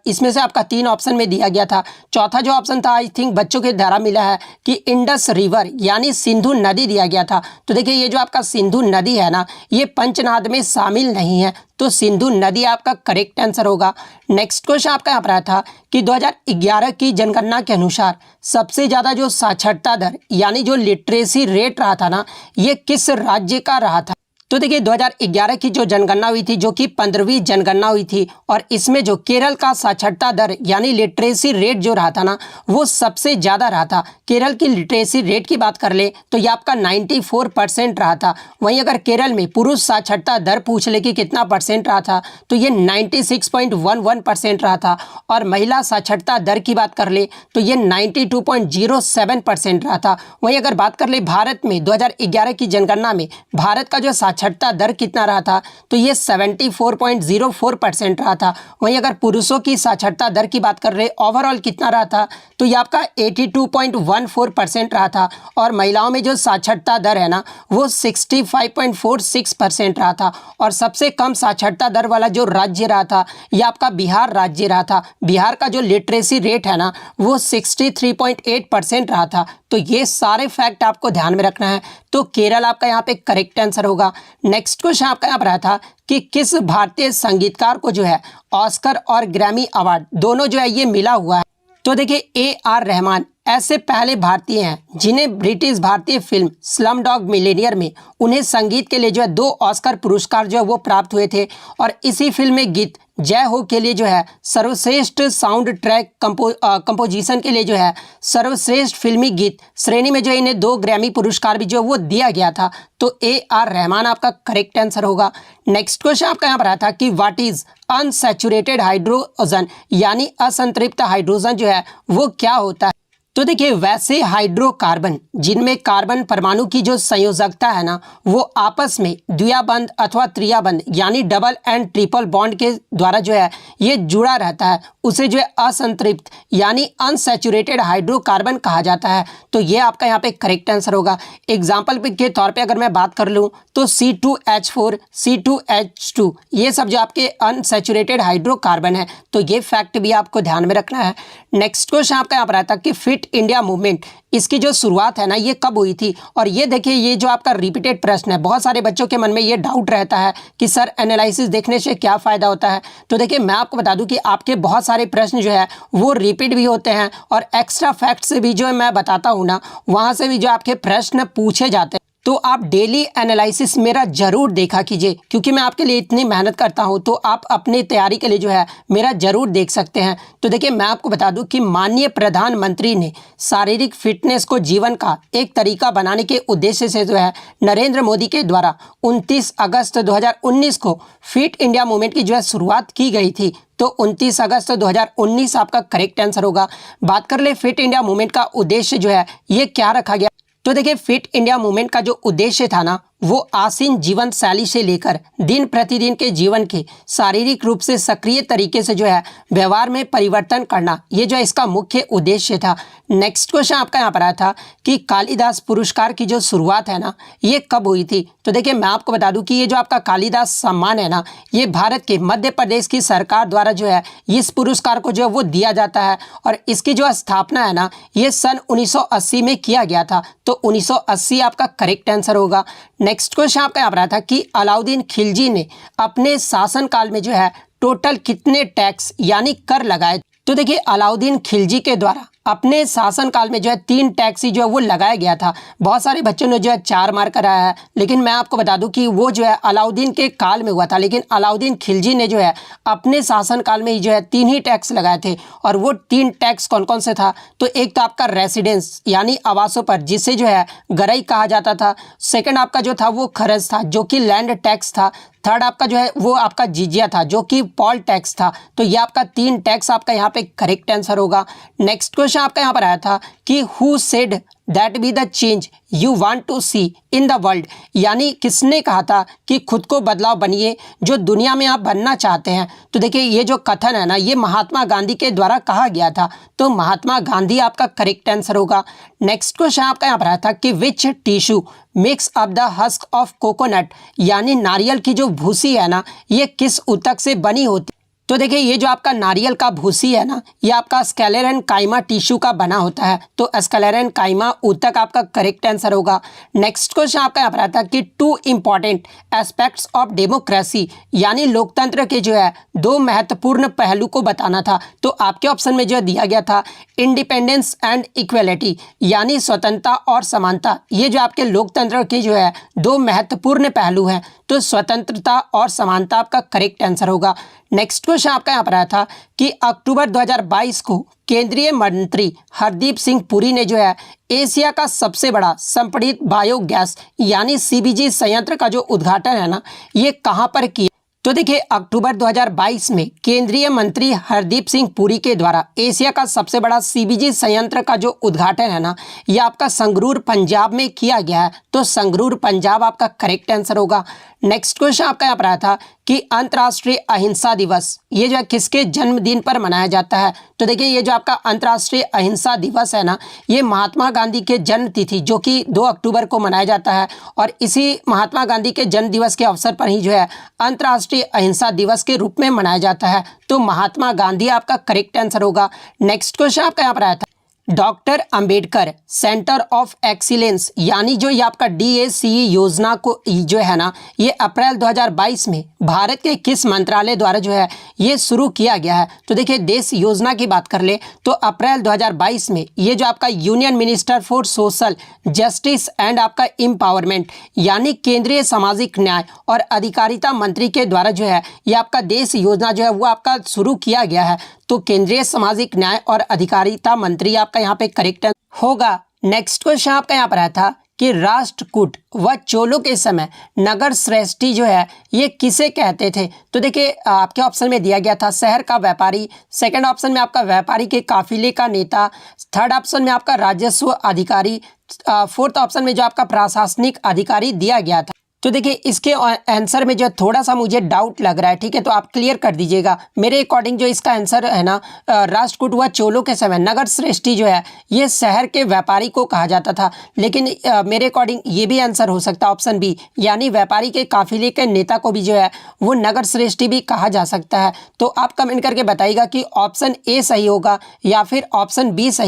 Speaker 1: इसमें से आपका 3 ऑप्शन में दिया गया था। चौथा जो ऑप्शन था आई थिंक बच्चों के द्वारा मिला है कि इंडस रिवर यानी सिंधु नदी दिया गया था। तो देखिए ये जो आपका सिंधु नदी है ना, ये पंचनाद में शामिल नहीं है। तो सिंधु नदी आपका करेक्ट आंसर होगा। नेक्स्ट क्वेश्चन आपका यहाँ पर आया था कि 2011 की जनगणना के अनुसार सबसे ज़्यादा जो साक्षरता दर यानी जो लिटरेसी रेट रहा था ना, ये किस राज्य का रहा था? तो देखिए 2011 की जो जनगणना हुई थी, जो कि 15वीं जनगणना हुई थी, और इसमें जो केरल का साक्षरता दर यानी लिटरेसी रेट जो रहा था ना, वो सबसे ज़्यादा रहा था। केरल की लिटरेसी रेट की बात कर ले तो ये आपका 94% रहा था। वहीं अगर केरल में पुरुष साक्षरता दर पूछ ले कि कितना परसेंट रहा था, तो ये 96.11% रहा था। और महिला साक्षरता दर की बात कर ले तो ये 92.07% रहा था। वहीं अगर बात कर ले भारत में 2011 की जनगणना में भारत का जो साक्षरता दर कितना रहा था, तो ये 74.04% रहा था। वहीं अगर पुरुषों की साक्षरता दर की बात कर रहे ओवरऑल कितना रहा था, तो ये आपका 82.14% रहा था। और महिलाओं में जो साक्षरता दर है ना, वो 65.46% रहा था। और सबसे कम साक्षरता दर वाला जो राज्य रहा था, ये आपका बिहार राज्य रहा था। बिहार का जो लिटरेसी रेट है ना, वो 63.8% रहा था। तो ये सारे फैक्ट आपको ध्यान में रखना है। तो केरल आपका यहाँ पे करेक्ट आंसर होगा। नेक्स्ट क्वेश्चन आपका यहाँ पर आया था कि किस भारतीय संगीतकार को जो है ऑस्कर और ग्रैमी अवार्ड दोनों जो है ये मिला हुआ है। तो देखिए AR रहमान ऐसे पहले भारतीय हैं जिन्हें ब्रिटिश भारतीय फिल्म स्लम डॉग मिलियनेयर में उन्हें संगीत के लिए जो है 2 ऑस्कर पुरस्कार जो है वो प्राप्त हुए थे। और इसी फिल्म में गीत जय हो के लिए जो है सर्वश्रेष्ठ साउंड ट्रैक कंपोजिशन के लिए जो है सर्वश्रेष्ठ फिल्मी गीत श्रेणी में जो है इन्हें 2 ग्रैमी पुरस्कार भी जो वो दिया गया था। तो AR रहमान आपका करेक्ट आंसर होगा। नेक्स्ट क्वेश्चन आपका यहाँ पर आया था कि व्हाट इज अनसैचुरेटेड हाइड्रोजन यानी असंतृप्त हाइड्रोजन जो है वो क्या होता है? तो देखिए वैसे हाइड्रोकार्बन जिनमें कार्बन परमाणु की जो संयोजकता है ना, वो आपस में द्विबंध अथवा त्रिबंध यानी डबल एंड ट्रिपल बॉन्ड के द्वारा जो है ये जुड़ा रहता है, उसे जो है असंतृप्त यानी अनसैचुरेटेड हाइड्रोकार्बन कहा जाता है। तो ये आपका यहाँ पे करेक्ट आंसर होगा। एग्जाम्पल के तौर पे अगर मैं बात कर लूँ तो C2H4, C2H2 ये सब जो आपके अनसैचुरेटेड हाइड्रोकार्बन है। तो ये फैक्ट भी आपको ध्यान में रखना है। नेक्स्ट क्वेश्चन आपका यहाँ पर आता है कि फिट इंडिया मूवमेंट इसकी जो शुरुआत है ना, ये कब हुई थी? और ये देखिए ये जो आपका रिपीटेड प्रश्न है, बहुत सारे बच्चों के मन में ये डाउट रहता है कि सर एनालिसिस देखने से क्या फ़ायदा होता है। तो देखिए मैं आपको बता दूं कि आपके बहुत सारे प्रश्न जो है वो रिपीट भी होते हैं, और एक्स्ट्रा फैक्ट से भी जो है मैं बताता हूँ ना, वहाँ से भी जो आपके प्रश्न पूछे जाते हैं। तो आप डेली एनालिसिस मेरा ज़रूर देखा कीजिए, क्योंकि मैं आपके लिए इतनी मेहनत करता हूं। तो आप अपनी तैयारी के लिए जो है मेरा ज़रूर देख सकते हैं। तो देखिए मैं आपको बता दूं कि माननीय प्रधानमंत्री ने शारीरिक फिटनेस को जीवन का एक तरीका बनाने के उद्देश्य से जो है नरेंद्र मोदी के द्वारा 29 अगस्त 2019 को फिट इंडिया मूवमेंट की जो है शुरुआत की गई थी। तो 29 अगस्त 2019 आपका करेक्ट आंसर होगा। बात कर ले फिट इंडिया मूवमेंट का उद्देश्य जो है ये क्या रखा गया। तो देखिए फिट इंडिया मूवमेंट का जो उद्देश्य था ना, वो आसीन जीवन शैली से लेकर दिन प्रतिदिन के जीवन के शारीरिक रूप से सक्रिय तरीके से जो है व्यवहार में परिवर्तन करना, ये जो है इसका मुख्य उद्देश्य था। नेक्स्ट क्वेश्चन आपका यहाँ पर आया था कि कालिदास पुरस्कार की जो शुरुआत है ना, ये कब हुई थी? तो देखिए मैं आपको बता दूं कि ये जो आपका कालिदास सम्मान है ना, ये भारत के मध्य प्रदेश की सरकार द्वारा जो है इस पुरस्कार को जो है वो दिया जाता है। और इसकी जो स्थापना है ना, ये सन 1980 में किया गया था। तो 1980 आपका करेक्ट आंसर होगा। नेक्स्ट क्वेश्चन आपका यहाँ पर आया था कि अलाउद्दीन खिलजी ने अपने शासनकाल में जो है टोटल कितने टैक्स यानी कर लगाए? तो देखिए अलाउद्दीन खिलजी के द्वारा अपने शासनकाल में जो है 3 टैक्स ही जो है वो लगाया गया था। बहुत सारे बच्चों ने जो है 4 मार्क कराया है, लेकिन मैं आपको बता दूं कि वो जो है अलाउद्दीन के काल में हुआ था, लेकिन अलाउद्दीन खिलजी ने जो है अपने शासनकाल में ही जो है 3 ही टैक्स लगाए थे। और वो 3 टैक्स कौन कौन से था? तो एक तो आपका रेसिडेंस यानी आवासों पर, जिसे जो है गरई कहा जाता था। सेकंड आपका जो था वो खरज था, जो कि लैंड टैक्स था। थर्ड आपका जो है वो आपका जिजिया था, जो कि पॉल टैक्स था। तो ये आपका 3 टैक्स आपका यहाँ पे करेक्ट आंसर होगा। नेक्स्ट क्वेश्चन आपका यहाँ पर आया था कि who said that be the change you want to see in the world, यानी किसने कहा था कि खुद को बदलाव बनिए जो दुनिया में आप बनना चाहते हैं। तो देखिए ये जो कथन है ना, ये महात्मा गांधी के द्वारा कहा गया था। तो महात्मा गांधी आपका करेक्ट आंसर होगा। नेक्स्ट क्वेश्चन आपका यहाँ पर आया था कि which tissue mix up the husk of coconut, यानी नारियल की जो भूसी है ना, ये किस ऊतक से बनी होती? तो देखिए ये जो आपका नारियल का भूसी है ना, ये आपका स्क्लेरेन्काइमा टिश्यू का बना होता है। तो स्क्लेरेन्काइमा ऊतक आपका करेक्ट आंसर होगा। नेक्स्ट क्वेश्चन आपका यहाँ पर आता है कि 2 इंपॉर्टेंट एस्पेक्ट्स ऑफ डेमोक्रेसी, यानी लोकतंत्र के जो है 2 महत्वपूर्ण पहलू को बताना था। तो आपके ऑप्शन में जो दिया गया था इंडिपेंडेंस एंड इक्वेलिटी, यानी स्वतंत्रता और समानता। ये जो आपके लोकतंत्र के जो है 2 महत्वपूर्ण पहलू हैं। तो स्वतंत्रता और समानता आपका करेक्ट आंसर होगा। नेक्स्ट क्वेश्चन आपका यहाँ पर आया था कि अक्टूबर 2022 को केंद्रीय मंत्री हरदीप सिंह पुरी ने जो है एशिया का सबसे बड़ा संपीड़ित बायोगैस यानी सीबीजी संयंत्र का जो उद्घाटन है ना, ये कहाँ पर किया? तो देखिए अक्टूबर 2022 में केंद्रीय मंत्री हरदीप सिंह पुरी के द्वारा एशिया का सबसे बड़ा सीबीजी संयंत्र का जो उद्घाटन है ना, ये आपका संगरूर पंजाब में किया गया है। तो संगरूर पंजाब आपका करेक्ट आंसर होगा। नेक्स्ट क्वेश्चन आपका यहाँ पर आया था कि अंतर्राष्ट्रीय अहिंसा दिवस ये जो है किसके जन्मदिन पर मनाया जाता है? तो देखिए ये जो आपका अंतर्राष्ट्रीय अहिंसा दिवस है ना, ये महात्मा गांधी के जन्म तिथि जो कि 2 अक्टूबर को मनाया जाता है। और इसी महात्मा गांधी के जन्म दिवस के अवसर पर ही जो है अंतर्राष्ट्रीय अहिंसा दिवस के रूप में मनाया जाता है। तो महात्मा गांधी आपका करेक्ट आंसर होगा। नेक्स्ट क्वेश्चन आपका यहाँ पर आया था doctor Ambedkar centre of excellence, यानी जो ये आपका DACE योजना को जो है ना, ये अप्रैल 2022 में भारत के किस मंत्रालय द्वारा जो है ये शुरू किया गया है? तो देखिए देश योजना की बात कर ले तो अप्रैल 2022 में ये जो आपका union minister for social justice and आपका एम्पावरमेंट, यानी केंद्रीय सामाजिक न्याय और अधिकारिता मंत्री के द्वारा जो है ये आपका देश योजना जो है वो आपका शुरू किया गया है। तो केंद्रीय सामाजिक न्याय और अधिकारिता मंत्री आपका यहाँ पे करेक्ट होगा। नेक्स्ट क्वेश्चन आपका यहाँ पर आया था कि राष्ट्रकूट व चोलों के समय नगर श्रेष्ठी जो है ये किसे कहते थे? तो देखिए आपके ऑप्शन में दिया गया था शहर का व्यापारी, सेकंड ऑप्शन में आपका व्यापारी के काफिले का नेता, थर्ड ऑप्शन में आपका राजस्व अधिकारी, फोर्थ ऑप्शन में जो आपका प्रशासनिक अधिकारी दिया गया था। तो देखिए इसके आंसर में जो थोड़ा सा मुझे डाउट लग रहा है, ठीक है, तो आप क्लियर कर दीजिएगा। मेरे अकॉर्डिंग जो इसका आंसर है ना, राष्ट्रकूट व चोलों के समय नगर श्रेष्ठी जो है ये शहर के व्यापारी को कहा जाता था, लेकिन मेरे अकॉर्डिंग ये भी आंसर हो सकता है ऑप्शन बी, यानी व्यापारी के काफिले के नेता को भी जो है वो नगर श्रेष्ठी भी कहा जा सकता है। तो आप कमेंट करके बताइएगा कि ऑप्शन ए सही होगा या फिर ऑप्शन बी सही।